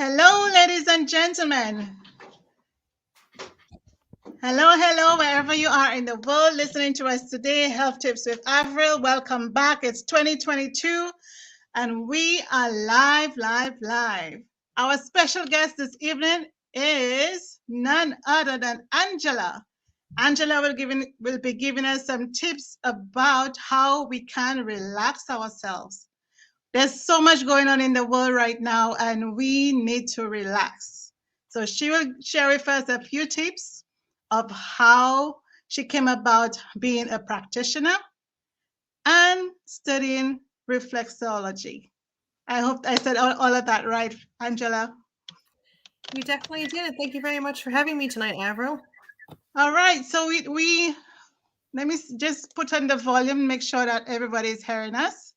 Hello, ladies and gentlemen. Hello, wherever you are in the world listening to us today. Health Tips with Avril. Welcome back. It's 2022 and we are live. Our special guest this evening is none other than Angela. Angela will be giving us some tips about how we can relax ourselves. There's so much going on in the world right now, and we need to relax. So she will share with us a few tips of how she came about being a practitioner and studying reflexology. I hope I said all of that right, Angela. You definitely did. Thank you very much for having me tonight, Avril. All right, so we let me just put on the volume, make sure that everybody's hearing us.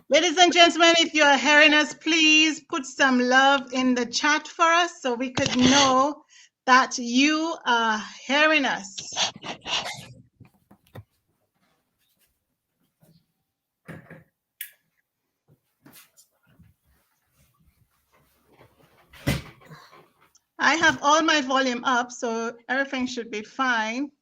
Ladies and gentlemen, if you are hearing us, please put some love in the chat for us so we could know that you are hearing us. I have all my volume up, so everything should be fine.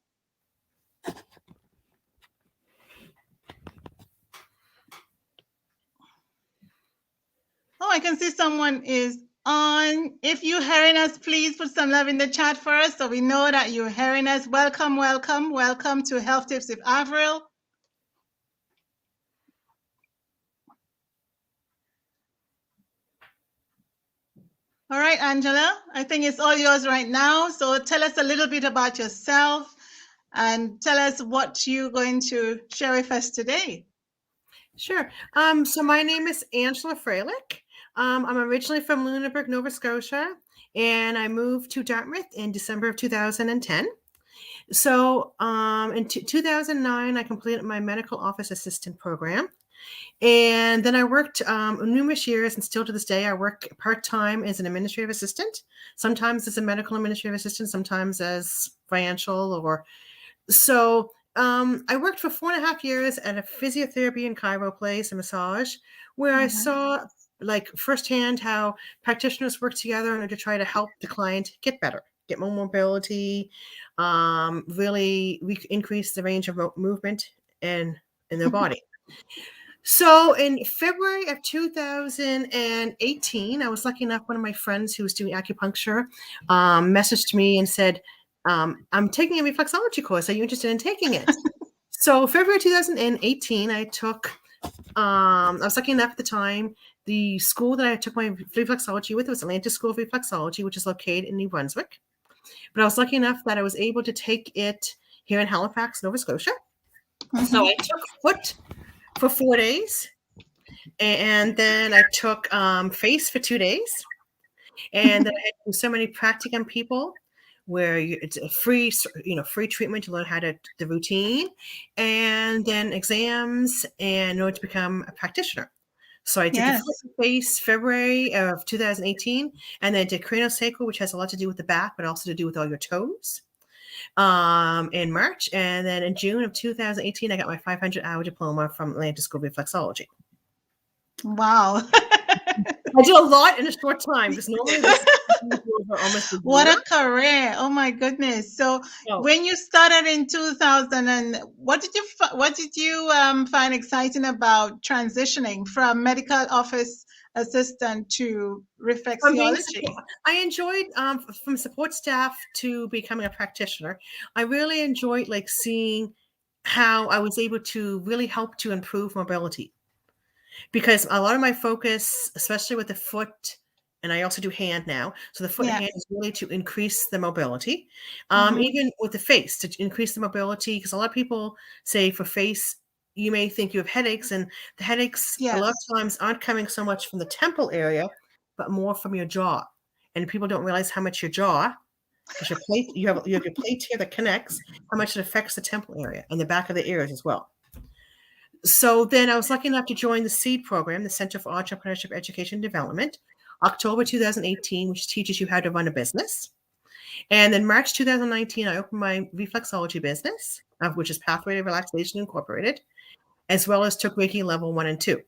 Oh, I can see someone is on. If you're hearing us, please put some love in the chat for us so we know that you're hearing us. Welcome to Health Tips with Avril. All right, Angela, I think it's all yours right now. So tell us a little bit about yourself and tell us what you're going to share with us today. Sure. So my name is Angela Fralick. I'm originally from Lunenburg, Nova Scotia, and I moved to Dartmouth in December of 2010. So in 2009, I completed my medical office assistant program. And then I worked numerous years, and still to this day, I work part-time as an administrative assistant, sometimes as a medical administrative assistant, sometimes as financial or so. I worked for 4.5 years at a physiotherapy and chiro place, a massage, where I saw like firsthand how practitioners work together in order to try to help the client get better, get more mobility, really increase the range of movement in their body. So in February of 2018, I was lucky enough, one of my friends who was doing acupuncture messaged me and said, I'm taking a reflexology course. Are you interested in taking it? So February 2018, I was lucky enough at the time, the school that I took my reflexology with was Atlantic School of Reflexology, which is located in New Brunswick. But I was lucky enough that I was able to take it here in Halifax, Nova Scotia. So I took foot for 4 days, and then I took face for 2 days, and then I had so many practicum people where it's a free treatment to learn how to the routine, and then exams in order to become a practitioner. So I did the foot and face February of 2018, and then I did craniosacral, which has a lot to do with the back, but also to do with all your toes, in March. And then in June of 2018, I got my 500-hour diploma from Atlantic School of Reflexology. Wow. I did a lot in a short time because normally this almost a what a career. Oh my goodness. So when you started in 2000, and what did you find exciting about transitioning from medical office assistant to reflexology? I enjoyed from support staff to becoming a practitioner. I really enjoyed like seeing how I was able to really help to improve mobility, because a lot of my focus, especially with the foot, and I also do hand now, so the foot and hand is really to increase the mobility, even with the face to increase the mobility, because a lot of people say for face, you may think you have headaches, and the headaches a lot of times aren't coming so much from the temple area, but more from your jaw. And people don't realize how much your jaw, because your plate, you have your plate here that connects, how much it affects the temple area and the back of the ears as well. So then I was lucky enough to join the SEED program, the Center for Entrepreneurship Education and Development, October 2018, which teaches you how to run a business. And then March 2019, I opened my reflexology business, which is Pathway to Relaxation Incorporated, as well as took Reiki level 1 and 2.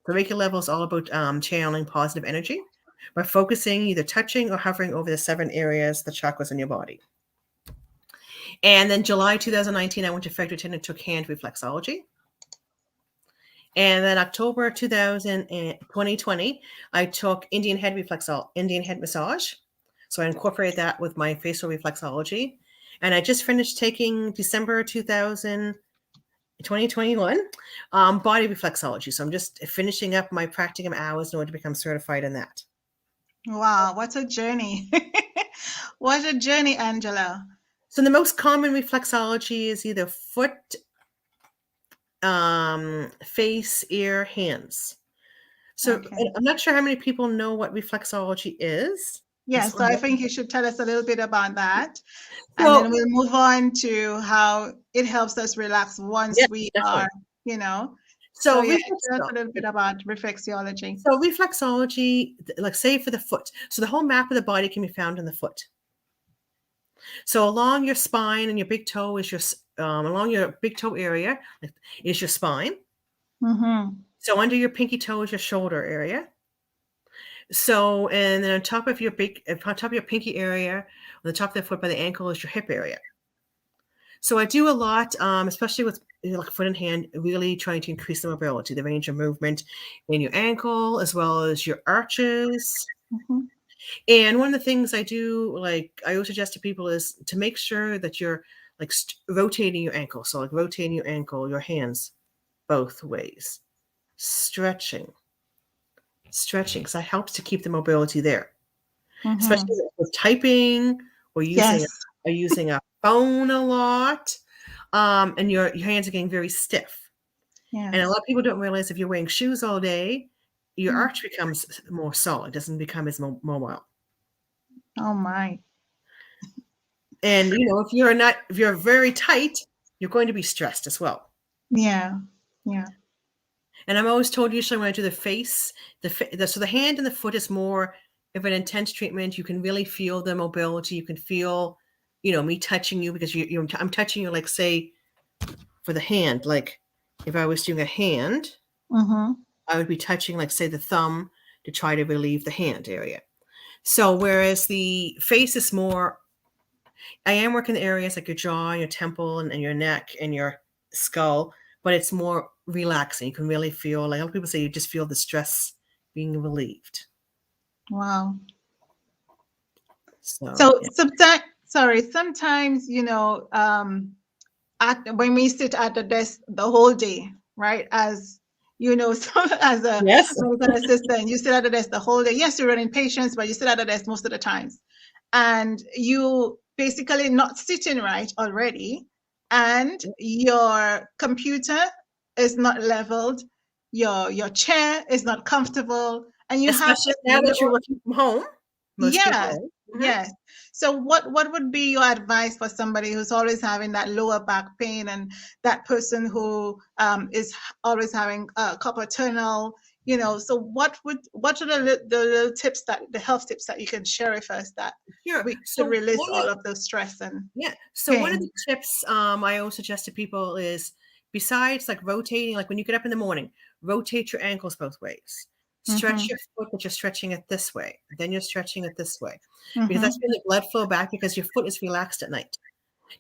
The Reiki level is all about channeling positive energy by focusing, either touching or hovering over the 7 areas, the chakras in your body. And then July 2019, I went to Fredericton and took hand reflexology. And then October 2020, I took Indian head massage. So I incorporated that with my facial reflexology. And I just finished taking December 2021 body reflexology. So I'm just finishing up my practicum hours in order to become certified in that. Wow, what a journey. What a journey, Angela. So the most common reflexology is either foot, face, ear, hands. So Okay. I'm not sure how many people know what reflexology is. Yes, so I think you should tell us a little bit about that. And So- then we'll move on to how it helps us relax once Yeah, we definitely. are, you know. So Yeah, tell us a little bit about reflexology. So reflexology, like say for the foot. So the whole map of the body can be found in the foot. So along your spine and your big toe is your along your big toe area is your spine. Mm-hmm. So under your pinky toe is your shoulder area. So and then on top of your pinky area, on the top of the foot by the ankle is your hip area. So I do a lot, especially with like foot and hand, really trying to increase the mobility, the range of movement in your ankle as well as your arches. Mm-hmm. And one of the things I do, like I always suggest to people, is to make sure that you're like rotating your ankle. So like rotating your ankle, your hands both ways, stretching, because that helps to keep the mobility there. Mm-hmm. Especially with typing or using a phone a lot, and your hands are getting very stiff. Yes. And a lot of people don't realize if you're wearing shoes all day, your arch becomes more solid, doesn't become as mobile. Oh my. And if you're very tight, you're going to be stressed as well. Yeah. Yeah. And I'm always told, usually when I do the face, so the hand and the foot is more of an intense treatment. You can really feel the mobility. You can feel, me touching you, because I'm touching you, like say for the hand, like if I was doing a hand, Mm-hmm. I would be touching, like say the thumb, to try to relieve the hand area. So whereas the face is more, I am working the areas like your jaw, your temple, and your neck and your skull, but it's more relaxing. You can really feel, like a lot of people say, you just feel the stress being relieved. Wow. So yeah. Sometimes, when we sit at the desk the whole day, right? As as a medical assistant, you sit at the desk the whole day. Yes, you're running patients, but you sit at the desk most of the times. And you basically not sitting right already. And your computer is not leveled. Your chair is not comfortable. And you especially now that you're working from home. Yes. Yes. So what would be your advice for somebody who's always having that lower back pain, and that person who is always having carpal tunnel? So what are the little tips, the health tips that you can share with us that we to release all of the stress and So pain? one of the tips I always suggest to people is, besides like rotating, like when you get up in the morning, rotate your ankles both ways. Stretch your foot, but you're stretching it this way. Then you're stretching it this way, because that's when the blood flow back, because your foot is relaxed at night.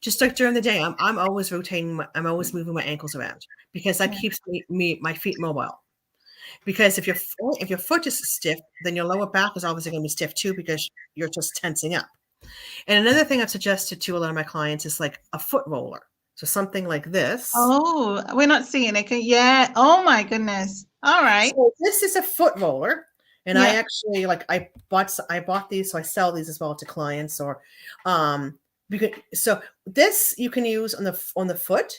Just like during the day, I'm always rotating. I'm always moving my ankles around, because that keeps my feet mobile. Because if your foot is stiff, then your lower back is obviously going to be stiff too, because you're just tensing up. And another thing I've suggested to a lot of my clients is like a foot roller. So something like this. Oh, we're not seeing it. Yeah. Oh my goodness. All right. So this is a foot roller, and I actually I bought these, so I sell these as well to clients. Or so this you can use on the foot.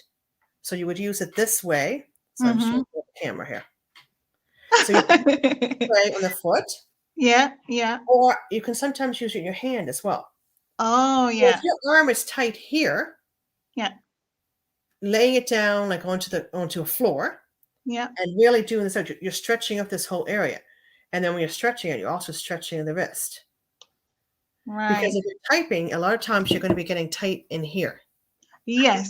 So you would use it this way. So I'm showing the camera here. So you can play on the foot. Yeah. Or you can sometimes use it in your hand as well. Oh yeah. So if your arm is tight here, laying it down like onto a floor. Yeah. And really doing this out, you're stretching up this whole area. And then when you're stretching it, you're also stretching the wrist. Right. Because if you're typing, a lot of times you're going to be getting tight in here. Yes.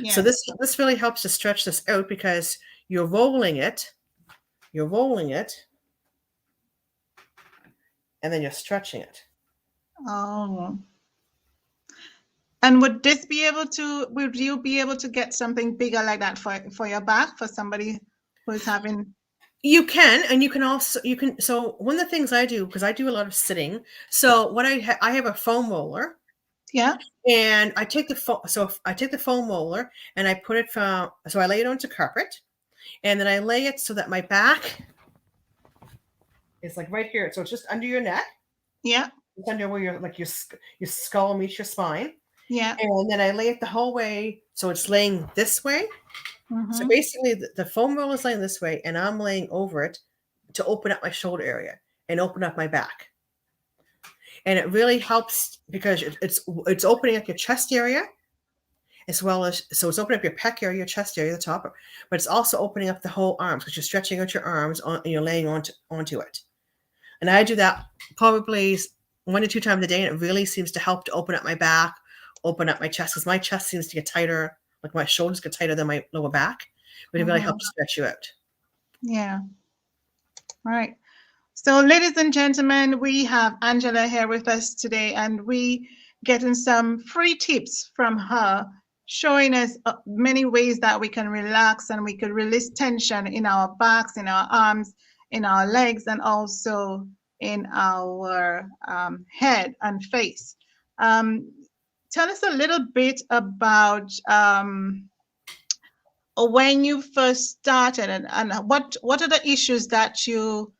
So this really helps to stretch this out, because you're rolling it you're rolling it, and then you're stretching it. Oh. And would you be able to get something bigger like that for your back for somebody who's having? You can, and you can also, so one of the things I do, because I do a lot of sitting, so what I have a foam roller. Yeah. And I take the foam roller and I put it so I lay it onto carpet, and then I lay it so that my back is like right here. So it's just under your neck. Yeah. It's under where your skull meets your spine. Yeah. And then I lay it the whole way, so it's laying this way. Mm-hmm. So basically, the foam roller is laying this way, and I'm laying over it to open up my shoulder area and open up my back. And it really helps because it's opening up your chest area, as well as, so it's opening up your pec area, your chest area, the top, but it's also opening up the whole arms because you're stretching out your arms and you're laying onto it. And I do that probably 1 to 2 times a day, and it really seems to help to open up my back, open up my chest, because my chest seems to get tighter, like my shoulders get tighter than my lower back, but it really helps stretch you out. Yeah. Right. So, ladies and gentlemen, we have Angela here with us today, and we getting some free tips from her, showing us many ways that we can relax and we can release tension in our backs, in our arms, in our legs, and also in our head and face. Tell us a little bit about when you first started, and what are the issues that you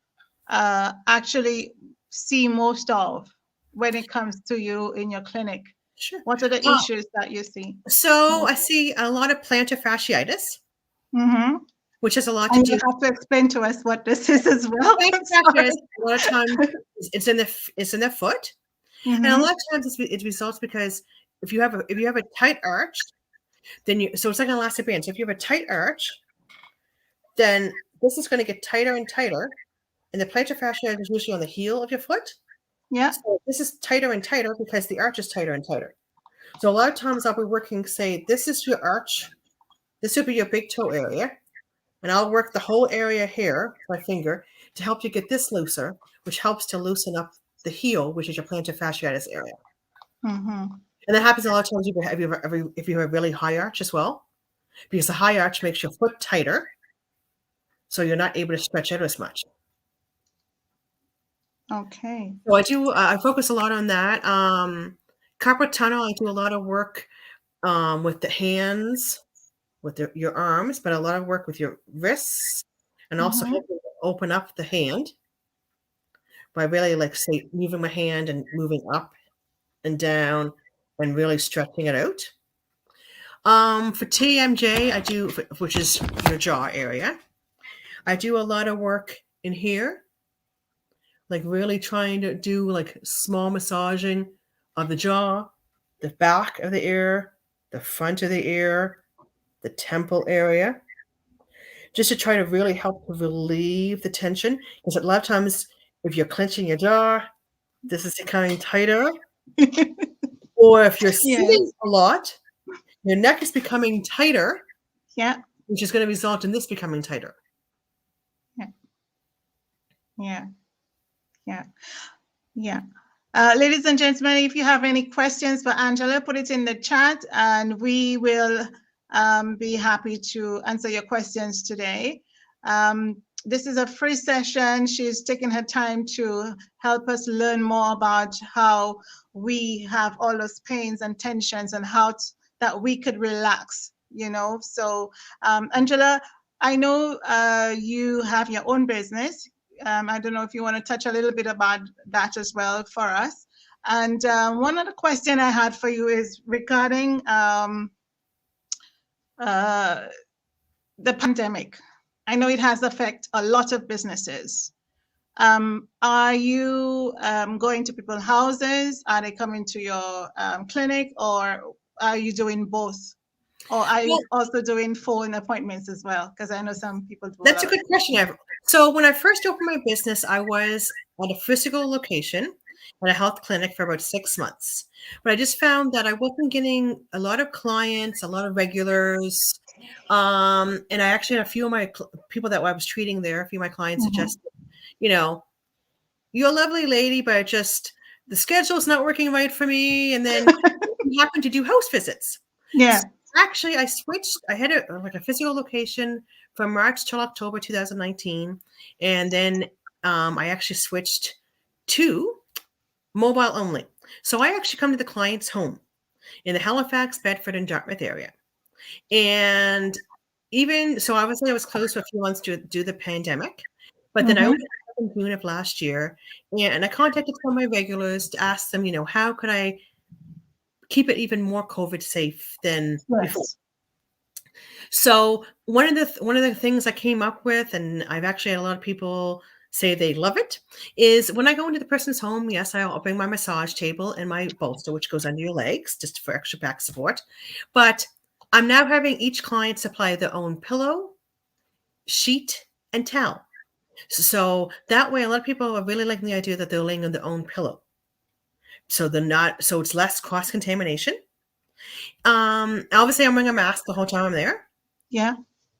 actually see most of when it comes to you in your clinic? Sure. What are the issues that you see? So I see a lot of plantar fasciitis, which has a lot to And do. you have to explain to us what this is as well. Plantar fasciitis, a lot of times it's in the foot, and a lot of times it results because if you have a tight arch, then so it's like an elastic band. So if you have a tight arch, then this is going to get tighter and tighter, and the plantar fasciitis is usually on the heel of your foot. Yeah. So this is tighter and tighter because the arch is tighter and tighter. So a lot of times I'll be working, say, this is your arch, this would be your big toe area, and I'll work the whole area here, my finger, to help you get this looser, which helps to loosen up the heel, which is your plantar fasciitis area. And that happens a lot of times if you have a really high arch as well, because the high arch makes your foot tighter, so you're not able to stretch out as much. Okay. So I focus a lot on that. Carpal tunnel, I do a lot of work with the hands, with your arms, but a lot of work with your wrists, and also helping to open up the hand by really, like, say, moving my hand and moving up and down and really stretching it out. For TMJ, I do, which is your jaw area, I do a lot of work in here, like really trying to do like small massaging of the jaw, the back of the ear, the front of the ear, the temple area, just to try to really help to relieve the tension. Because a lot of times, if you're clenching your jaw, this is becoming tighter. Or if you're sitting a lot, your neck is becoming tighter. Yeah. Which is going to result in this becoming tighter. Yeah. Ladies and gentlemen, if you have any questions for Angela, put it in the chat and we will be happy to answer your questions today. This is a free session. She's taking her time to help us learn more about how we have all those pains and tensions and how that we could relax, So, Angela, I know you have your own business. I don't know if you want to touch a little bit about that as well for us. And one other question I had for you is regarding the pandemic. I know it has affected a lot of businesses. Are you going to people's houses? Are they coming to your clinic, or are you doing both? Or are you also doing phone appointments as well? Because I know some people do. That's a good question, Avril. So when I first opened my business, I was at a physical location at a health clinic for about 6 months. But I just found that I wasn't getting a lot of clients, a lot of regulars. And I actually had a few of my people that I was treating there, a few of my clients suggested, you know, you're a lovely lady, but just the schedule's not working right for me. And then we happen to do house visits. Yeah. So actually, I switched. I had a physical location from March till October 2019, and then I actually switched to mobile only. So I actually come to the client's home in the Halifax, Bedford, and Dartmouth area. And even so, obviously, I was closed for a few months due to the pandemic. But then I opened up in June of last year, and I contacted some of my regulars to ask them, you know, how could I keep it even more COVID safe than before? So one of the things I came up with, and I've actually had a lot of people say they love it, is when I go into the person's home, yes, I'll bring my massage table and my bolster, which goes under your legs just for extra back support. But I'm now having each client supply their own pillow, sheet, and towel. So that way, a lot of people are really liking the idea that they're laying on their own pillow. So it's less cross contamination. Obviously, I'm wearing a mask the whole time I'm there. Yeah.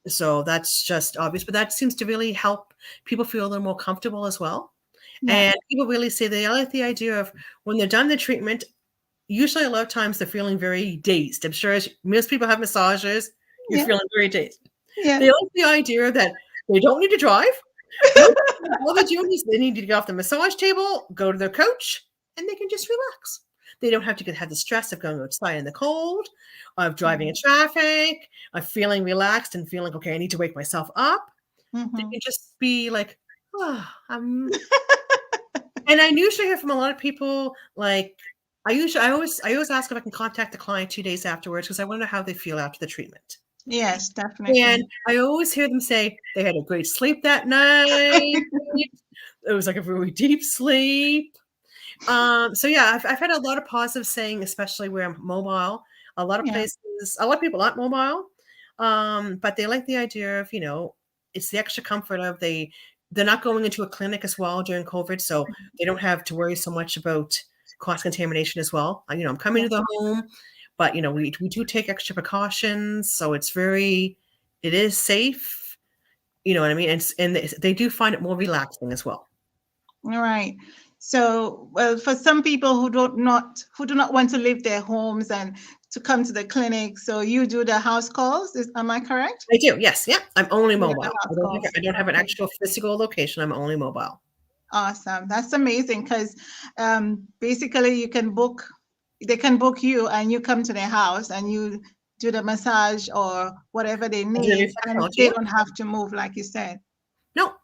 So that's just obvious, but that seems to really help people feel a little more comfortable as well. Yeah. And people really say they like the idea of when they're done the treatment, usually a lot of times they're feeling very dazed. I'm sure as most people have massages, you're feeling very dazed. Yeah. They like the idea that they don't need to drive. All they're doing is they need to get off the massage table, go to their couch, and they can just relax. They don't have to have the stress of going outside in the cold, of driving in traffic, of feeling relaxed and feeling, okay, I need to wake myself up. They can just be like, oh, and I usually hear from a lot of people, like, I always ask if I can contact the client 2 days afterwards because I want to know how they feel after the treatment. Yes, definitely. And I always hear them say they had a great sleep that night. It was like a really deep sleep. So yeah, I've had a lot of positive saying, especially where I'm mobile. A lot of places, a lot of people aren't mobile, but they like the idea of, you know, it's the extra comfort of they're not going into a clinic as well during COVID, so they don't have to worry so much about cross contamination as well. You know, I'm coming to the home, but you know, we do take extra precautions, so it is safe. You know what I mean? And they do find it more relaxing as well. All right. So, well, for some people who do not want to leave their homes and to come to the clinic, so you do the house calls. Am I correct? I do. Yes. Yeah. I'm only mobile. I don't have an Okay. actual physical location. I'm only mobile. Awesome. That's amazing because basically they can book you and you come to their house and you do the massage or whatever they need and they don't have to move like you said. No.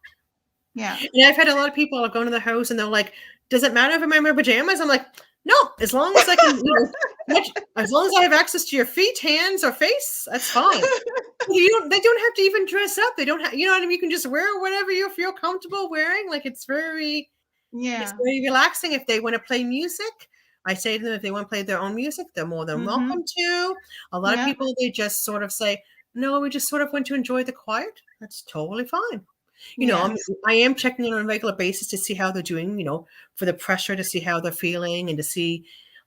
Yeah. And I've had a lot of people go to the house and they're like, does it matter if I'm in my pajamas? I'm like, no, as long as I can, as long as I have access to your feet, hands, or face, that's fine. They don't have to even dress up. They don't have, you know what I mean? You can just wear whatever you feel comfortable wearing. Like it's very relaxing. If they want to play music, I say to them, if they want to play their own music, they're more than welcome to. A lot of people, they just sort of say, no, we just sort of want to enjoy the quiet. That's totally fine. You know, I am checking in on a regular basis to see how they're doing, you know, for the pressure, to see how they're feeling and to see,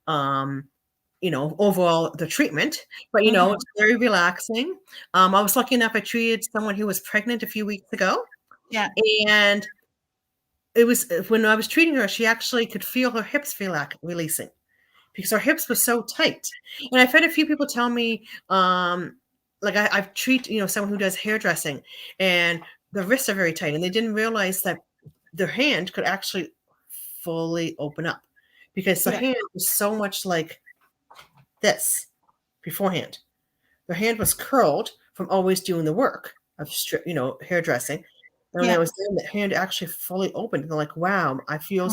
you know, overall the treatment. But, you know, it's very relaxing. I was lucky enough, I treated someone who was pregnant a few weeks ago. Yeah. And it was when I was treating her, she actually could feel her hips releasing because her hips were so tight. And I've had a few people tell me, like I've treated, you know, someone who does hairdressing and the wrists are very tight, and they didn't realize that their hand could actually fully open up because the hand was so much like this beforehand. Their hand was curled from always doing the work of, you know, hairdressing. And when I was doing the hand actually fully opened, and they're like, wow, I feel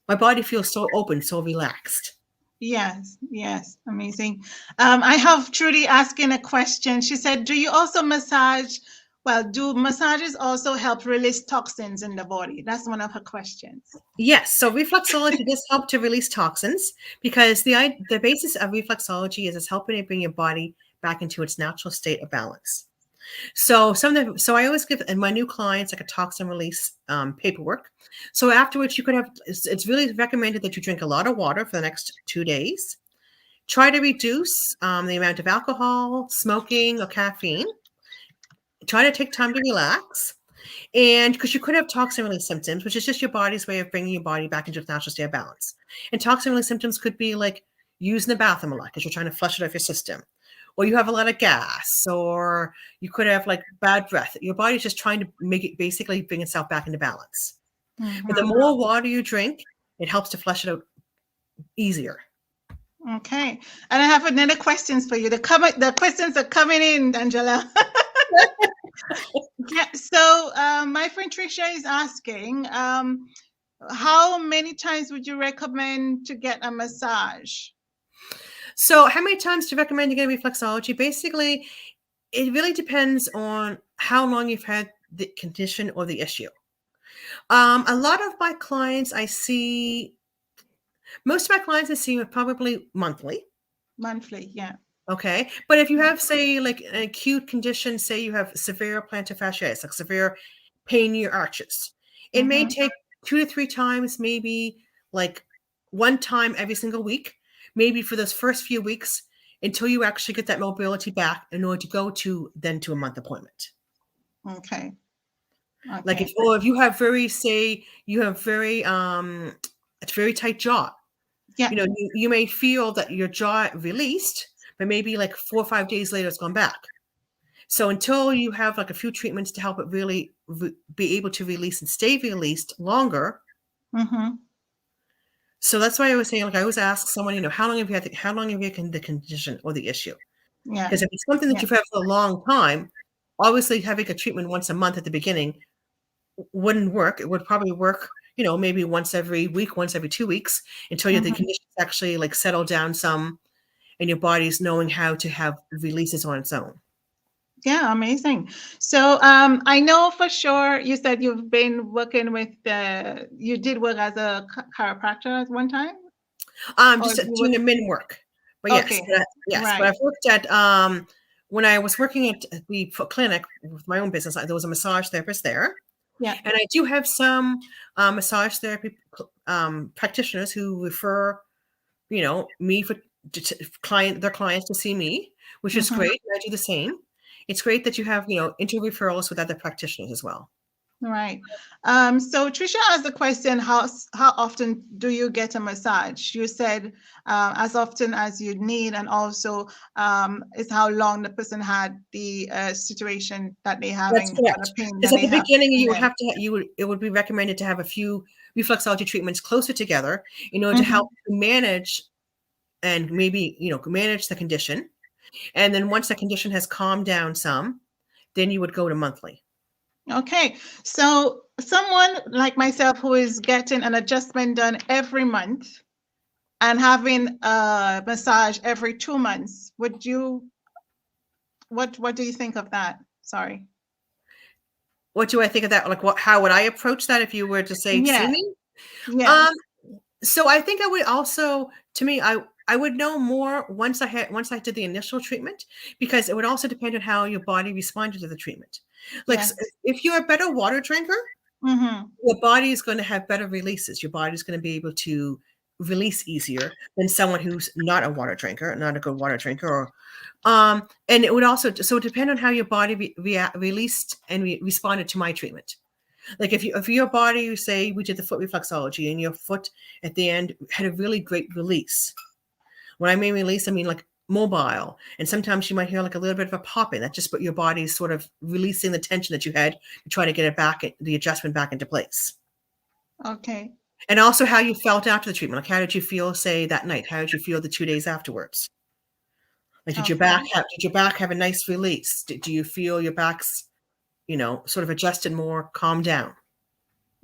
my body feels so open, so relaxed. Yes, amazing. I have Trudy asking a question. She said, do you also massage? Well, do massages also help release toxins in the body? That's one of her questions. Yes. So reflexology does help to release toxins because the basis of reflexology is it's helping to bring your body back into its natural state of balance. So I always give my new clients like a toxin release paperwork. So afterwards, you could have. It's really recommended that you drink a lot of water for the next 2 days. Try to reduce the amount of alcohol, smoking, or caffeine. Try to take time to relax. And because you could have toxin release symptoms, which is just your body's way of bringing your body back into its natural state of balance. And toxin release symptoms could be like using the bathroom a lot because you're trying to flush it off your system, or you have a lot of gas, or you could have like bad breath. Your body's just trying to make it basically bring itself back into balance. But the more water you drink, it helps to flush it out easier. Okay. And I have another questions for you. The questions are coming in, Angela. Yeah. So my friend Tricia is asking, how many times would you recommend to get a massage? So how many times do you recommend to get a reflexology? Basically, it really depends on how long you've had the condition or the issue. A lot of my clients most of my clients I see probably monthly. Monthly, yeah. Okay. But if you have, say, like an acute condition, say you have severe plantar fasciitis, like severe pain in your arches, it may take 2 to 3 times, maybe like 1 time every single week, maybe for those first few weeks until you actually get that mobility back in order to go to a month appointment. Okay. Like if you have it's very tight jaw. Yeah. You know, you may feel that your jaw released, but maybe like 4 or 5 days later, it's gone back. So until you have like a few treatments to help it really be able to release and stay released longer. So that's why I was saying, like, I always ask someone, you know, how long have you had the condition or the issue? Yeah. Because if it's something that you've had for a long time, obviously having a treatment once a month at the beginning wouldn't work. It would probably work, you know, maybe once every week, once every 2 weeks until the conditions actually like settle down some and your body's knowing how to have releases on its own. Yeah, amazing. So I know for sure you said you've been working with you did work as a chiropractor at one time? Just doing admin work. But yes, Okay. yes. Right. But I've worked at when I was working at the clinic with my own business, there was a massage therapist there. Yeah. And I do have some massage therapy practitioners who refer, you know, me for their clients to see me, which is great. I do the same. It's great that you have, you know, inter-referrals with other practitioners as well. Right. So Tricia asked the question, how often do you get a massage? You said as often as you need, and also is how long the person had the situation that they're having. That's correct. Because at the beginning, you would have to it would be recommended to have a few reflexology treatments closer together in order to help manage and maybe, you know, manage the condition. And then once the condition has calmed down some, then you would go to monthly. Okay. So someone like myself who is getting an adjustment done every month and having a massage every 2 months, what do you think of that? Sorry. What do I think of that? Like, how would I approach that if you were to say, see me? Yeah. So I think I would also, to me, I would know more once I did the initial treatment, because it would also depend on how your body responded to the treatment. Like if you're a better water drinker, your body is going to have better releases. Your body is going to be able to release easier than someone who's not a water drinker, not a good water drinker. Or, and it would also, so depend on how your body released and responded to my treatment. Like if your body, you say we did the foot reflexology and your foot at the end had a really great release. When I mean release, I mean like mobile. And sometimes you might hear like a little bit of a popping. That's just what your body's sort of releasing the tension that you had to try to get it back, the adjustment back into place. Okay. And also how you felt after the treatment. Like how did you feel, say, that night? How did you feel the 2 days afterwards? Like did your back have a nice release? Do you feel your back's, you know, sort of adjusted more, calmed down?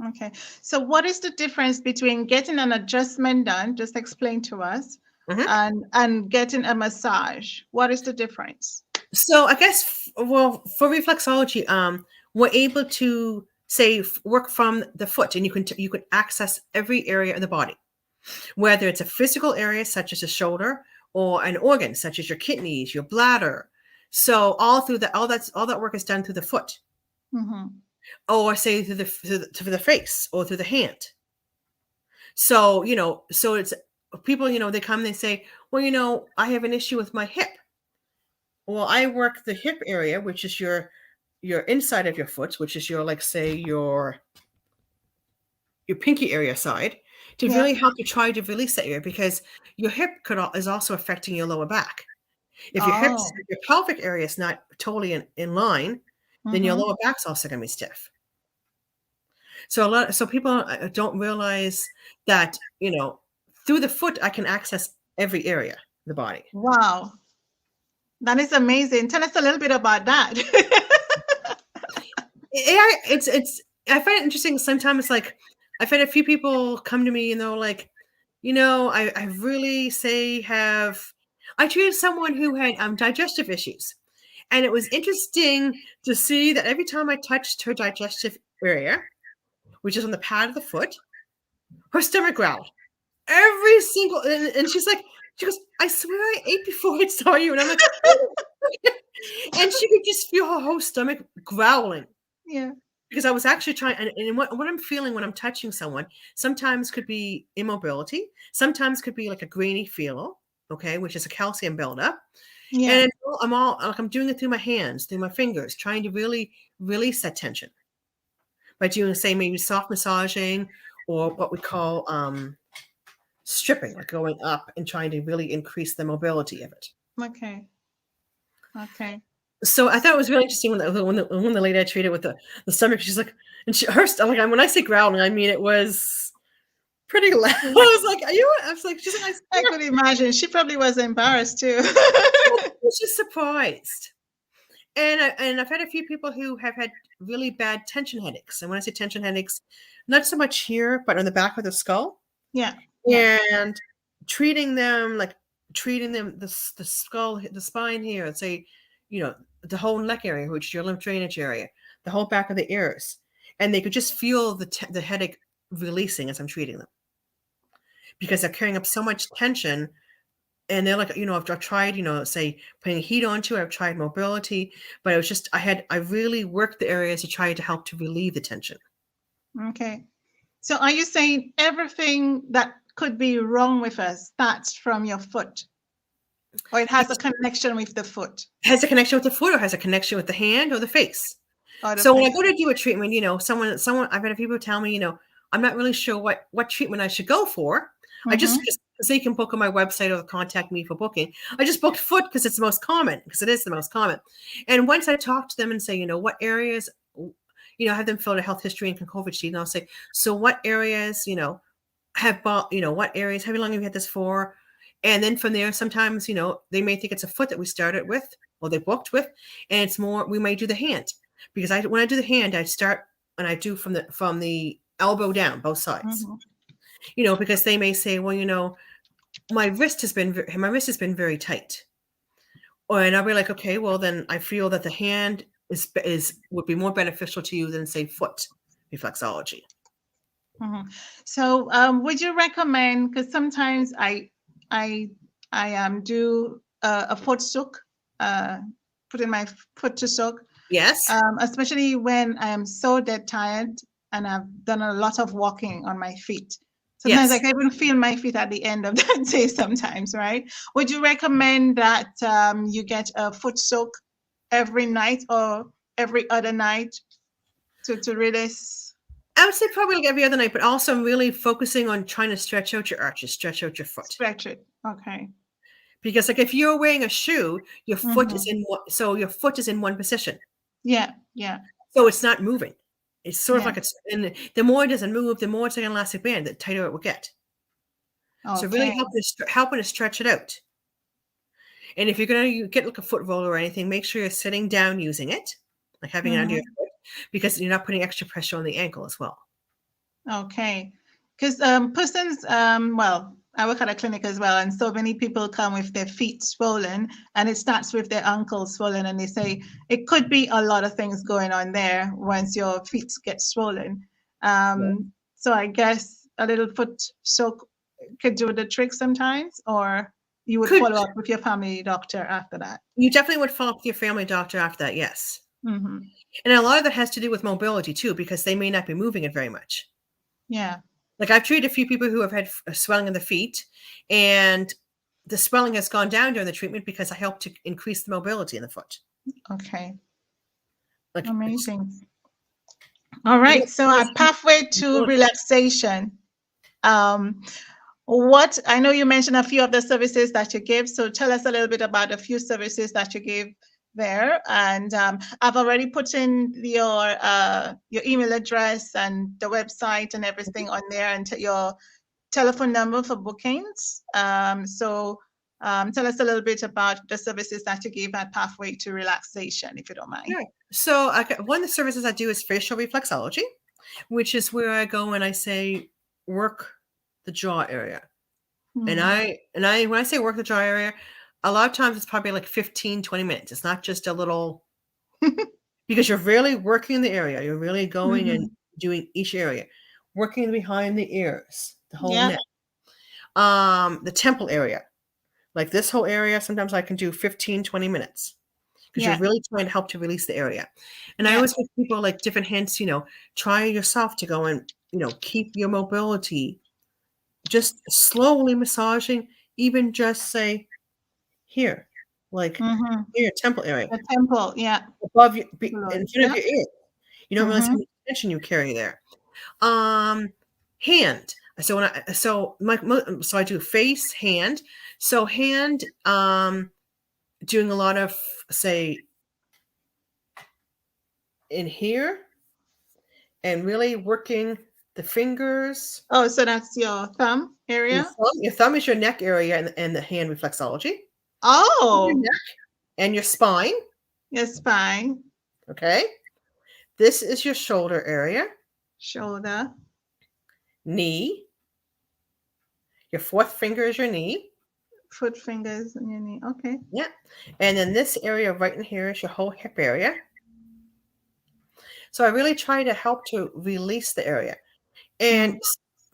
Okay. So what is the difference between getting an adjustment done, just explain to us, and getting a massage? What is the difference? So I guess, well, for reflexology, we're able to say work from the foot, and you can access every area of the body, whether it's a physical area such as the shoulder or an organ such as your kidneys, your bladder. So all that work is done through the foot, or say through the face or through the hand. So, you know, so it's people, you know, they come and they say, well, I have an issue with my hip. Well, I work the hip area, which is your inside of your foot, which is your, like, say, your pinky area side, to Yeah. really help you try to release that area, because your hip is also affecting your lower back. If Oh. your pelvic area is not totally in line, then your Mm-hmm. lower back's also going to be stiff. So people don't realize that, through the foot, I can access every area of the body. Wow. That is amazing. Tell us a little bit about that. I find it interesting. Sometimes, like, I've had a few people come to me and they're like, I really I treated someone who had digestive issues. And it was interesting to see that every time I touched her digestive area, which is on the pad of the foot, her stomach growled. Every single, and she goes, I swear I ate before I saw you. And I'm like, and she could just feel her whole stomach growling. Yeah. Because I was actually trying, and what I'm feeling when I'm touching someone, sometimes could be immobility, sometimes could be like a grainy feel, okay, which is a calcium buildup. Yeah. And I'm doing it through my hands, through my fingers, trying to really release that tension by doing, say, maybe soft massaging, or what we call stripping, like going up and trying to really increase the mobility of it. Okay. So I thought it was really interesting when the lady I treated with the stomach, she's like, and her stomach, when I say growling, I mean it was pretty loud. I was like, she's like, I could imagine. She probably was embarrassed too. I was just surprised. And I've had a few people who have had really bad tension headaches. And when I say tension headaches, not so much here, but on the back of the skull. Yeah. And treating them, the skull, the spine here, and say, the whole neck area, which is your lymph drainage area, the whole back of the ears. And they could just feel the headache releasing as I'm treating them, because they're carrying up so much tension. And they're like, I've tried, say, putting heat onto it, I've tried mobility, but it was just, I really worked the areas to try to help to relieve the tension. Okay. So are you saying everything that could be wrong with us starts from your foot? Or it has a connection with the foot? Has a connection with the foot, or has a connection with the hand or the face? Or the So face. when I go to do a treatment, someone, I've had people tell me, I'm not really sure what treatment I should go for. I just so you can book on my website or contact me for booking. I just booked foot because it's the most common, because it is the most common. And once I talk to them and say, what areas, have them fill out a health history and COVID sheet, and I'll say, so what areas, what areas, how long have you had this for? And then from there, sometimes, they may think it's a foot that we started with, or they booked with, and it's more, we may do the hand, because when I do the hand, I start and I do from the elbow down, both sides. Because they may say, well, my wrist has been very tight. And I'll be like, okay, well, then I feel that the hand would be more beneficial to you than, say, foot reflexology. So would you recommend, because sometimes I do a foot soak, putting my foot to soak. Yes. Especially when I am so dead tired and I've done a lot of walking on my feet. Sometimes I can even feel my feet at the end of that day sometimes, right? Would you recommend that you get a foot soak every night or every other night to release? I would say probably like every other night, but also I'm really focusing on trying to stretch out your arches, stretch out your foot. Stretch it. Okay. Because like if you're wearing a shoe, your foot is your foot is in one position. Yeah. So it's not moving. It's sort of like and the more it doesn't move, the more it's like an elastic band, the tighter it will get. Okay. So really helping to stretch it out. And if you're going to get like a foot roller or anything, make sure you're sitting down using it, like having it under your foot, because you're not putting extra pressure on the ankle as well. Okay. Because persons, I work at a clinic as well, and so many people come with their feet swollen, and it starts with their ankles swollen, and they say it could be a lot of things going on there once your feet get swollen. So I guess a little foot soak could do the trick sometimes, or you would follow up with your family doctor after that. You definitely would follow up with your family doctor after that, yes. And a lot of that has to do with mobility too, because they may not be moving it very much. Yeah. Like I've treated a few people who have had swelling in the feet, and the swelling has gone down during the treatment because I help to increase the mobility in the foot. Okay. Like, Amazing. All right. So our pathway to relaxation. What I know you mentioned a few of the services that you give. So tell us a little bit about a few services that you give there. And I've already put in your email address and the website and everything on there, and your telephone number for bookings. So tell us a little bit about the services that you give at Pathway to Relaxation, if you don't mind. Yeah. So one of the services I do is facial reflexology, which is where I go and I say work the jaw area. And I when I say work the jaw area, a lot of times it's probably like 15, 20 minutes. It's not just a little because you're really working the area. You're really going and doing each area, working behind the ears, the whole neck. The temple area, like this whole area, sometimes I can do 15, 20 minutes because you're really trying to help to release the area. And I always give people like different hints, try yourself to go and, keep your mobility, just slowly massaging, even just say here, like your temple area. The temple, above your, in front of your ear. You don't realize how much tension you carry there. Hand. So I do face, hand. So hand, doing a lot of, say, in here, and really working the fingers. Oh, so that's your thumb area? Your thumb is your neck area and the hand reflexology. Oh. Your neck and your spine. Your spine. Okay. This is your shoulder area. Shoulder. Knee. Your fourth finger is your knee. Foot fingers and your knee. Okay. Yeah. And then this area right in here is your whole hip area. So I really try to help to release the area. And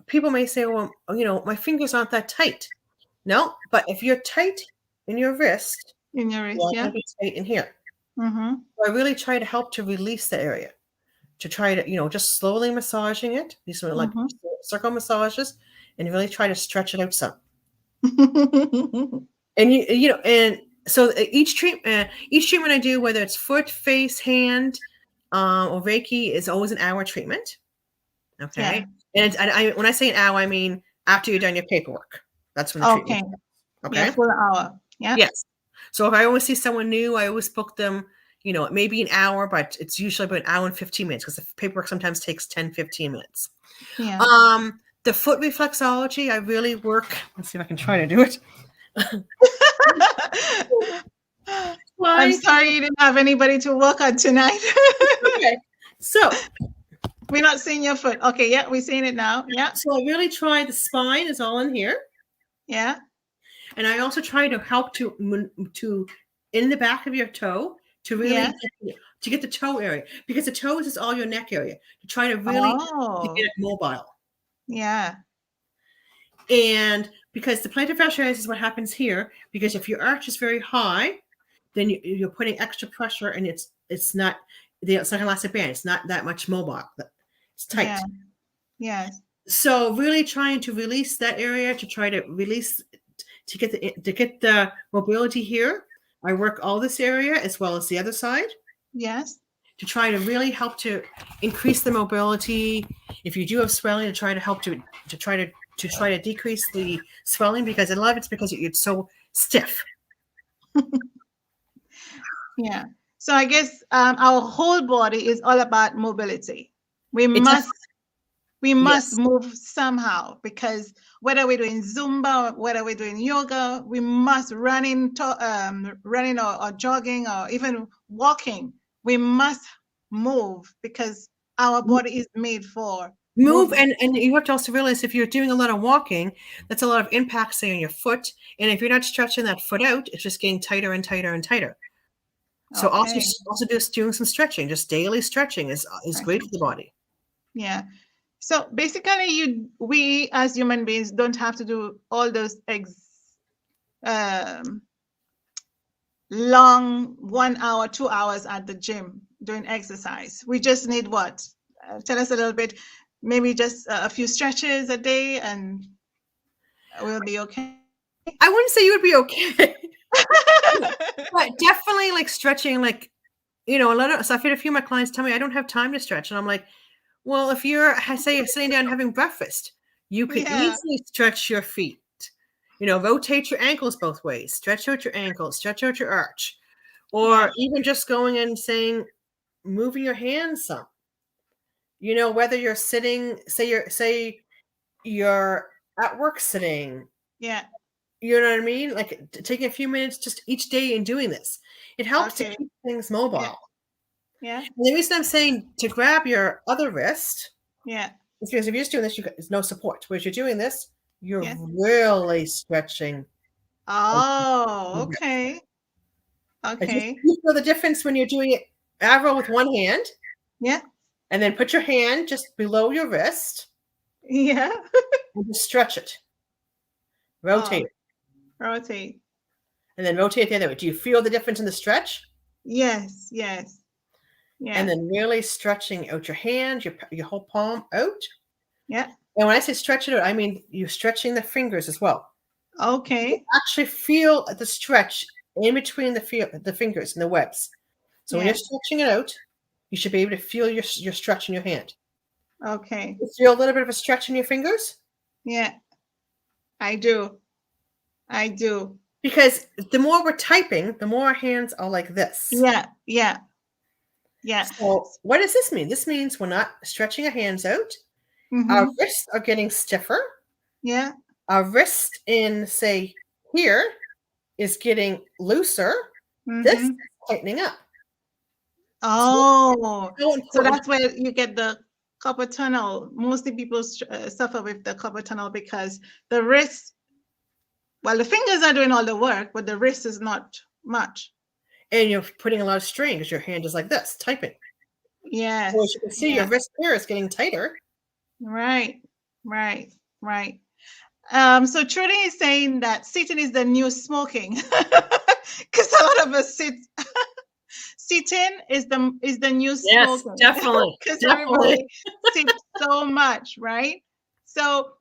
people may say, well, my fingers aren't that tight. No, but if you're tight in your wrist, you're going to be tight in here. So I really try to help to release the area, to try to, just slowly massaging it. These are like circle massages, and really try to stretch it out some. And and so each treatment I do, whether it's foot, face, hand, or Reiki, is always an hour treatment. Okay. Yeah. And when I say an hour, I mean after you're done your paperwork. That's when the treatment starts. Okay. Yeah, full hour. Yeah. Yes. So if I always see someone new, I always book them, it may be an hour, but it's usually about an hour and 15 minutes because the paperwork sometimes takes 10, 15 minutes. Yeah. The foot reflexology, I really work. Let's see if I can try to do it. I'm sorry you didn't have anybody to work on tonight. Okay. So we're not seeing your foot. Okay, yeah, we're seeing it now. Yeah. So I really try, the spine is all in here. Yeah. And I also try to help to in the back of your toe to really to get the toe area, because the toes is all your neck area, to try to really to get it mobile. Yeah. And because the plantar fasciitis is what happens here, because if your arch is very high, then you're putting extra pressure, and it's not the elastic band. It's not that much mobile. It's tight. Yeah. Yes. So really trying to release that area, to try to release, to get the mobility here. I work all this area as well as the other side. Yes. To try to really help to increase the mobility. If you do have swelling, to try to help to try to decrease the swelling, because a lot of it's because it's so stiff. Yeah. So I guess our whole body is all about mobility. We must move somehow, because whether we're doing Zumba, whether we're doing yoga, we must running or jogging or even walking. We must move, because our body is made for move. And you have to also realize, if you're doing a lot of walking, that's a lot of impact, say, on your foot. And if you're not stretching that foot out, it's just getting tighter and tighter and tighter. So also just doing some stretching, just daily stretching is great for the body. Yeah. So basically, we as human beings don't have to do all those long 1 hour, 2 hours at the gym doing exercise. We just need what? Tell us a little bit. Maybe just a few stretches a day, and we'll be okay. I wouldn't say you would be okay. But definitely like stretching, like, a lot of, so I've had a few of my clients tell me I don't have time to stretch. And I'm like, well, if you're sitting down having breakfast, you could Yeah, easily stretch your feet. Rotate your ankles both ways, stretch out your ankles, stretch out your arch, yeah, or even just going and saying, moving your hands some. Whether you're sitting, say you're at work sitting, yeah. you know what I mean? Like taking a few minutes just each day and doing this. It helps to Okay. keep things Yeah, mobile. yeah, And the reason I'm saying to grab your other wrist yeah, is because if you're just doing this, there's no support. Whereas you're doing this, you're yeah. really stretching. Oh, okay. And just Okay. you feel the difference when you're doing it, Avril, with one hand, Yeah, and then put your hand just below your wrist yeah. and just stretch it. Oh, Rotate it, rotate. and then rotate the other way. Do you feel the difference in the stretch? Yes, yes. And Yeah, then really stretching out your hand, your whole palm out. yeah. And when I say stretch it out, I mean you're stretching the fingers as well. You Okay. actually feel the stretch in between the fingers and the webs. So when you're Yeah. stretching it out, you should be able to feel your stretch in your hand. Okay. You feel a little bit of a stretch in your fingers? Yeah, I do. I do. Because the more we're typing, the more our hands are like this. Yeah, yeah, yeah. So what does this mean? This means we're not stretching our hands out. Our Mm-hmm. wrists are getting stiffer. Yeah. Our wrist in, say, here is getting looser. This is Mm-hmm. tightening up. Oh, So so important. that's where you get the carpal tunnel. Mostly people suffer with the carpal tunnel because the wrist, well, the fingers are doing all the work, but the wrist is not much. And you're putting a lot of strain because your hand is like this, typing. So as Yes. you can see, your Yeah. wrist here is getting tighter. Right. Right. Right. So Trudy is saying that sitting is the new smoking, because a lot of us sitting is the new Yes, smoking, definitely. because Definitely. everybody sits so much, right? So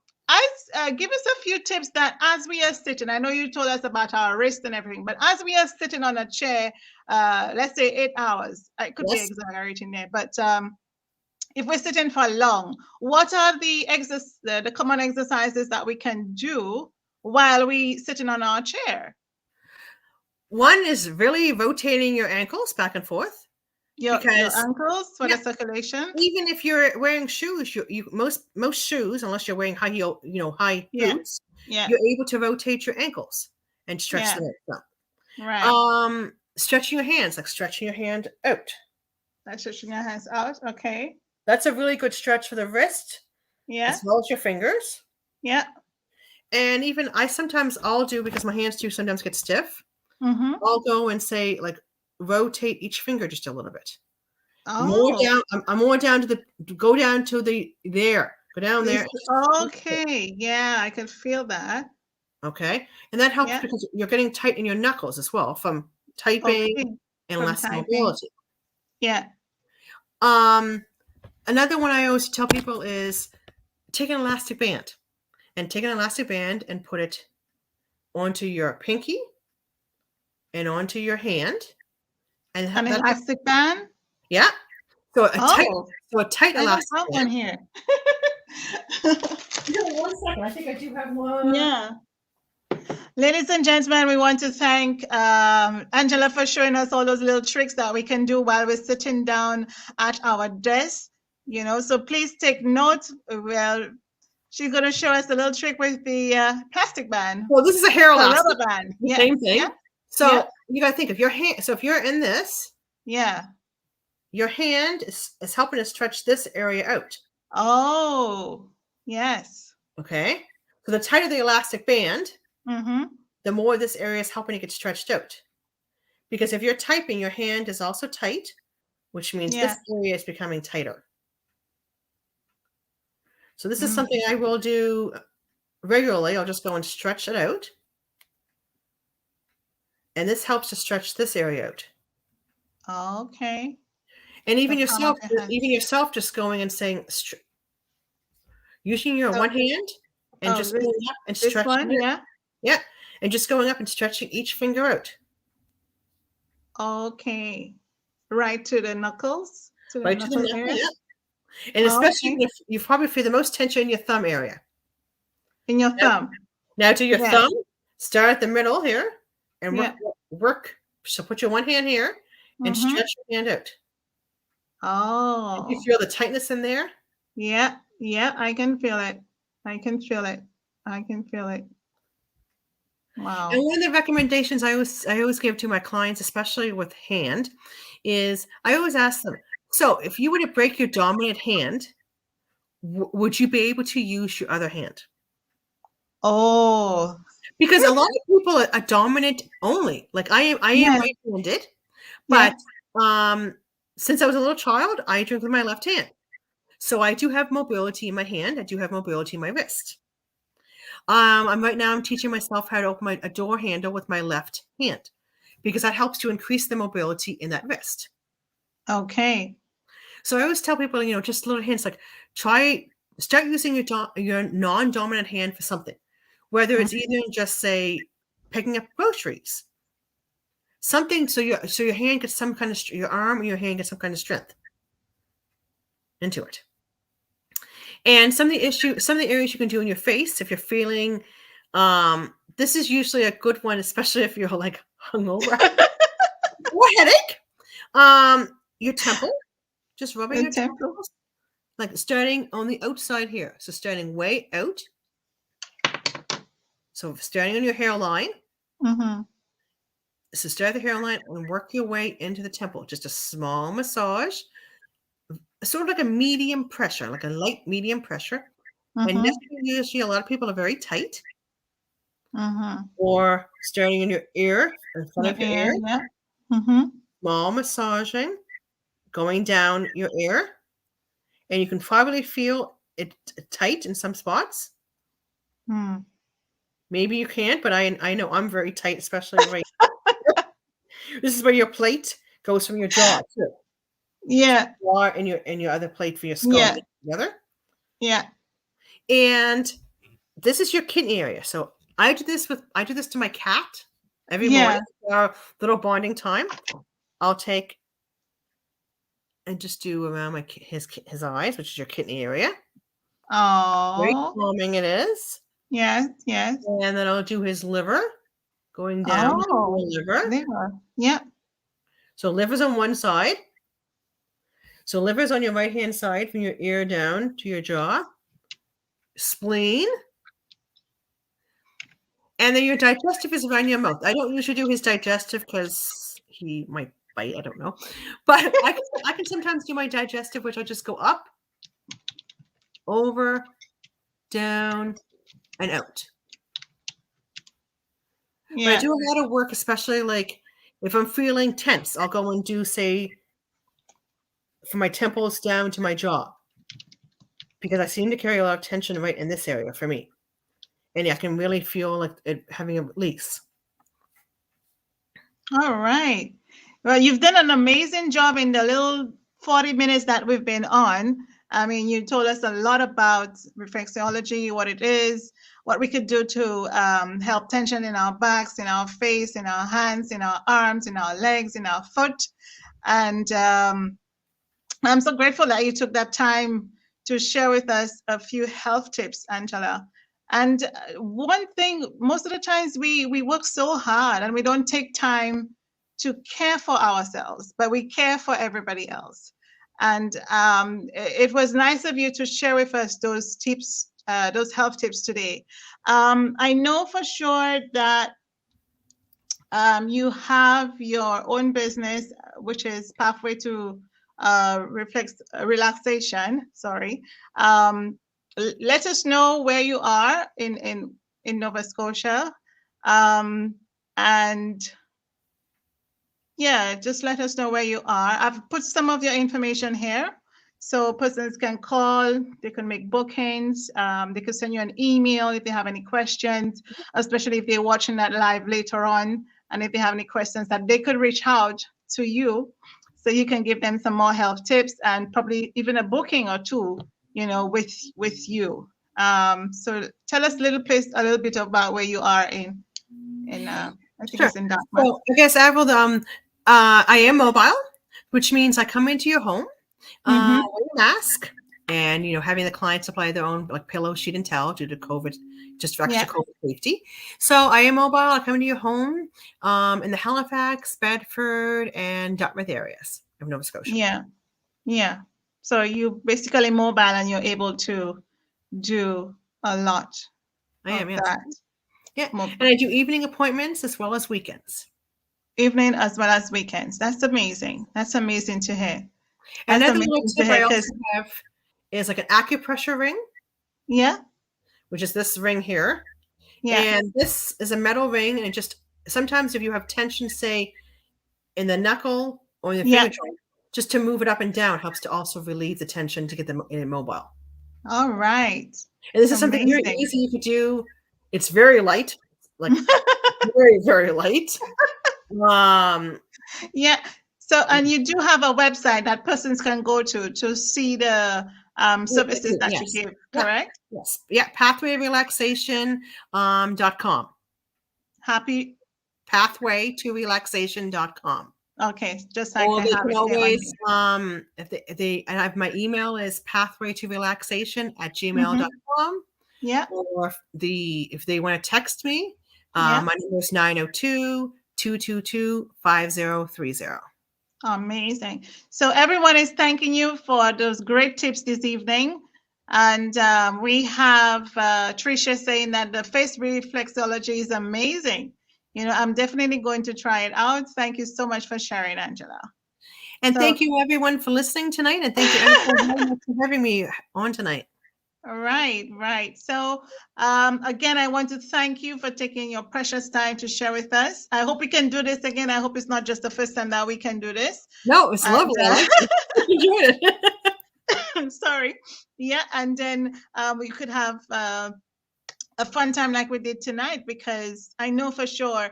give us a few tips that as we are sitting, I know you told us about our wrist and everything, but as we are sitting on a chair, let's say 8 hours, I could be Yes. exaggerating there, but if we're sitting for long, what are the common exercises that we can do while we sitting on our chair? One is really rotating your ankles back and forth Your because ankles for yeah, the circulation. even if you're wearing shoes, most shoes, unless you're wearing high heel, high Yeah, boots, yeah, you're able to rotate your ankles and stretch yeah. them out. Right. Stretching your hands, like stretching your hand out. That's stretching your hands out. Okay. That's a really good stretch for the wrist Yeah, as well as your fingers. yeah. And even I'll do, because my hands do sometimes get stiff, Mm-hmm. I'll go and say, like, rotate each finger just a little bit. More Oh, down. I'm more down to go down to there. Go down there. okay. Yeah, I can feel that. Okay. And that helps Yeah. because you're getting tight in your knuckles as well from typing Okay. and From less typing. mobility. Yeah. Another one I always tell people is take an elastic band and put it onto your pinky and onto your hand. And An that, elastic band. yeah. So a Oh, tight I don't elastic have one band. here. One second. I think I do have one. Yeah. Ladies and gentlemen, we want to thank Angela for showing us all those little tricks that we can do while we're sitting down at our desk. So please take note. Well, she's going to show us a little trick with the plastic band, Well, this is a hair a elastic. rubber band. Yeah. Same thing. Yeah. So Yeah. you got to think if your hand. So if you're in this, Yeah. your hand is helping to stretch this area out. Oh, yes. Okay. So the tighter the elastic band, Mm-hmm. the more this area is helping to get stretched out. Because if you're typing, your hand is also tight, which means Yeah. this area is becoming tighter. So this is Mm-hmm. something I will do regularly. I'll just go and stretch it out. And this helps to stretch this area out. Okay. And even The palm of yourself, your hand. just going and saying, using your So- one hand and Oh, just this- going up and This stretching one, it. yeah. Yeah. and just going up and stretching each finger out. Okay. Right to the knuckles? To the Right to the knuckle knuckle, area? yeah. And especially Okay. if you probably feel the most tension in your thumb area. In your Now, thumb. now to your Yeah. thumb, start at the middle here and Yeah. work. So put your one hand here and Mm-hmm. stretch your hand out. Oh. You feel the tightness in there? Yeah. Yeah. I can feel it. I can feel it. I can feel it. Wow. And one of the recommendations I always give to my clients, especially with hand, is I always ask them, so if you were to break your dominant hand, would you be able to use your other hand? Oh. Because a lot of people are dominant only. Like I am Yes. right-handed, Yeah. but since I was a little child, I drink with my left hand. So I do have mobility in my hand. I do have mobility in my wrist. I'm teaching myself how to open a door handle with my left hand because that helps to increase the mobility in that wrist. Okay. So I always tell people, just little hints like start using your non-dominant hand for something, whether it's either just say picking up groceries, something so your hand gets some kind of your arm or your hand gets some kind of strength into it. And some of the areas you can do in your face if you're feeling, this is usually a good one, especially if you're like hungover or headache. Your temple, just rubbing your temple, like starting on the outside here. So starting way out. So starting on your hairline. Mm-hmm. So start at the hairline and work your way into the temple. Just a small massage, sort of like a medium pressure, like a light medium pressure. Mm-hmm. And usually a lot of people are very tight. Mm-hmm. Or starting in your ear, in front of your ear. Yeah. Mm-hmm. Small massaging, going down your ear. And you can probably feel it tight in some spots. Mm. Maybe you can't, but I know I'm very tight, especially right here. This is where your plate goes from your jaw too. Yeah. And your other plate for your skull. Yeah. Together. Yeah. And this is your kidney area. So I do this to my cat every morning. Our little bonding time. I'll take and just do around his eyes, which is your kidney area. Oh. Very calming it is. Yes. And then I'll do his liver, going down the liver. Yeah. So liver's on one side. So liver's on your right-hand side from your ear down to your jaw. Spleen. And then your digestive is around your mouth. I don't usually do his digestive because he might bite. I don't know. But I can sometimes do my digestive, which I'll just go up, over, down, and out. Yeah. But I do a lot of work, especially like if I'm feeling tense, I'll go and do, say, from my temples down to my jaw. Because I seem to carry a lot of tension right in this area for me. And I can really feel like it having a release. All right. Well, you've done an amazing job in the little 40 minutes that we've been on. I mean, you told us a lot about reflexology, what it is, what we could do to help tension in our backs, in our face, in our hands, in our arms, in our legs, in our foot. And I'm so grateful that you took that time to share with us a few health tips, Angela. And one thing, most of the times we work so hard and we don't take time to care for ourselves, but we care for everybody else. And it was nice of you to share with us those tips, those health tips today. I know for sure that you have your own business, which is Pathway to Relaxation. Sorry. Let us know where you are in Nova Scotia. And yeah, just let us know where you are. I've put some of your information here. So persons can call, they can make bookings, they could send you an email if they have any questions, especially if they're watching that live later on. And if they have any questions that they could reach out to you so you can give them some more health tips and probably even a booking or two, with you. So tell us a little bit about where you are in I think Sure. it's in Dartmouth. So I guess, Avril, I am mobile, which means I come into your home, Mm-hmm. wear a mask, and having the client supply their own like pillow, sheet, and towel due to COVID, just for extra Yeah. COVID safety. So I am mobile. I come into your home in the Halifax, Bedford, and Dartmouth areas of Nova Scotia. Yeah. Yeah. So you basically mobile and you're able to do a lot I am, of yes. that. Yeah. And I do evening appointments as well as weekends. Evening as well as weekends. That's amazing. That's amazing to hear. That's Another little amazing to tip I hear also because, have is like an acupressure ring, yeah, which is this ring here. yeah, And this is a metal ring, and it just sometimes if you have tension, say in the knuckle or in the yeah. finger joint, just to move it up and down helps to also relieve the tension to get them immobile. All right. And this is something very Amazing. easy you could do. It's very light, like very, very light. Yeah. So, and you do have a website that persons can go to see the services that you Yes. give, Yeah. correct? Yes. Yeah. Pathwayrelaxation.com. Happy. Pathway to relaxation.com. Okay. Just so I Or can they have can it here on always, here. if they and I have my email is Mm-hmm. pathwaytorelaxation@gmail.com. Yeah. Or if they want to text me, Yeah. my number is 902-222-5030. Amazing. So everyone is thanking you for those great tips this evening. And we have Tricia saying that the face reflexology is amazing. I'm definitely going to try it out. Thank you so much for sharing, Angela. And So, thank you everyone for listening tonight. And thank you Angela very much for having me on tonight. right. So again, I want to thank you for taking your precious time to share with us. I hope we can do this again. I hope it's not just the first time that we can do this. No, it was And, lovely. I liked it. I enjoyed it. sorry. Yeah, and then we could have a fun time like we did tonight, because I know for sure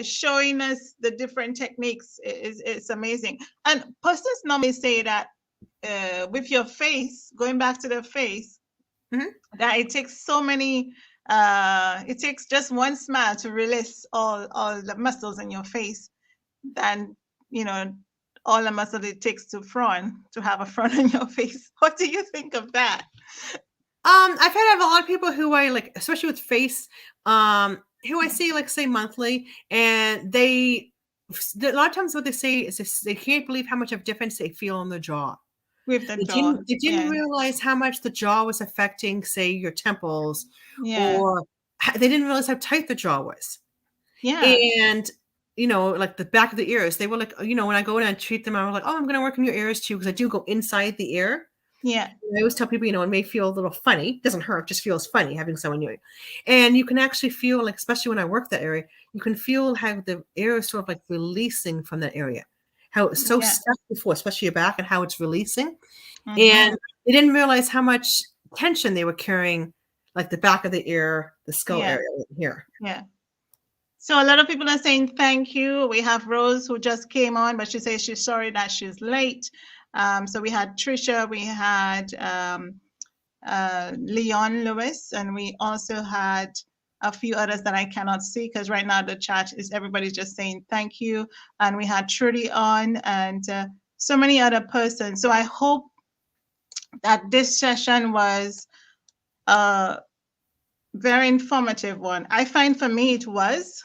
showing us the different techniques is amazing. And persons normally say that with your face, going back to the face, that it takes so many, it takes just one smile to release all the muscles in your face. Than all the muscle it takes to have a frown on your face. What do you think of that? I've had a lot of people who I like, especially with face, who I see like say monthly, and a lot of times what they say is they can't believe how much of difference they feel on the jaw. With the jaw. They didn't realize how much the jaw was affecting, say, your temples, or they didn't realize how tight the jaw was. Yeah. And like the back of the ears, they were like, when I go in and treat them, I was like, oh, I'm going to work on your ears too, because I do go inside the ear. Yeah. I always tell people, it may feel a little funny. It doesn't hurt, just feels funny having someone new. And you can actually feel, like, especially when I work that area, you can feel how the air is sort of like releasing from that area. How it's so stuck before, especially your back, and how it's releasing. And they didn't realize how much tension they were carrying, like the back of the ear, the skull area here. Yeah. So a lot of people are saying thank you. We have Rose who just came on, but she says she's sorry that she's late. So we had Tricia, we had Leon Lewis, and we also had a few others that I cannot see because right now the chat is everybody's just saying thank you. And we had Trudy on and so many other persons. So I hope that this session was a very informative one. I find for me it was,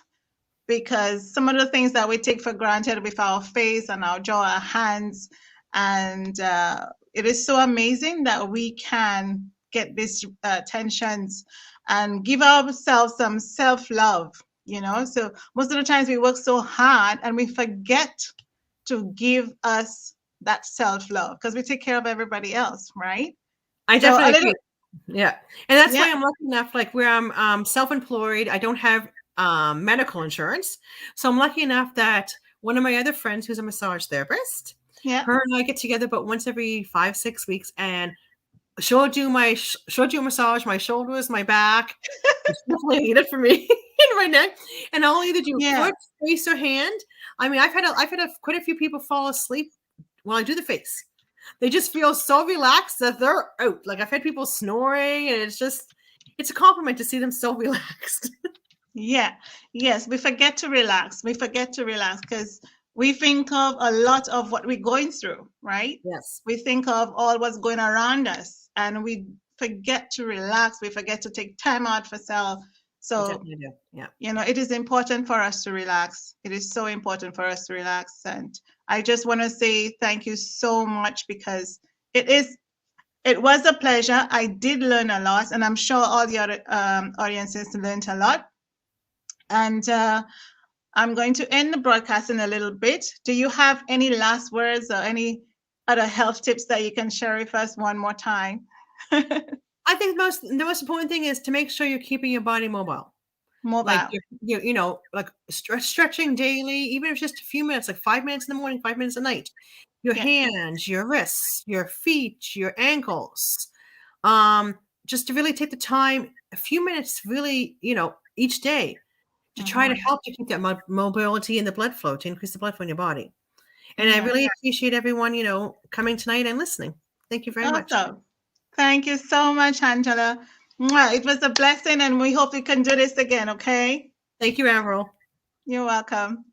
because some of the things that we take for granted with our face and our jaw, our hands, and it is so amazing that we can get these tensions and give ourselves some self-love, So most of the times we work so hard and we forget to give us that self-love because we take care of everybody else, right? I definitely agree. Yeah. And that's why I'm lucky enough, like where I'm self-employed, I don't have medical insurance. So I'm lucky enough that one of my other friends who's a massage therapist, her and I get together about once every 5-6 weeks, and she'll do a massage, my shoulders, my back. It's definitely needed for me in my neck. And I'll either do foot, face, or hand. I mean, I've had quite a few people fall asleep while I do the face. They just feel so relaxed that they're out. Like I've had people snoring, and it's a compliment to see them so relaxed. Yeah. Yes, we forget to relax. We forget to relax because we think of a lot of what we're going through, right? Yes, We think of all what's going around us and we forget to relax. We forget to take time out for self. we So, definitely do. Yeah. it is important for us to relax. It is so important for us to relax. And I just want to say thank you so much because it was a pleasure. I did learn a lot, and I'm sure all the other audiences learned a lot. And I'm going to end the broadcast in a little bit. Do you have any last words or any other health tips that you can share with us one more time? I think the most important thing is to make sure you're keeping your body mobile. Like Mobile. like stretching daily, even if it's just a few minutes, like 5 minutes in the morning, 5 minutes at night. Your Yeah. hands, your wrists, your feet, your ankles. Just to really take the time, a few minutes, really, each day, to try to help you keep that mobility and the blood flow, to increase the blood flow in your body. And I Yeah. really appreciate everyone, coming tonight and listening. Thank you very much. Awesome. Thank you so much, Angela. Mwah. It was a blessing, and we hope we can do this again, okay? Thank you, Avril. You're welcome.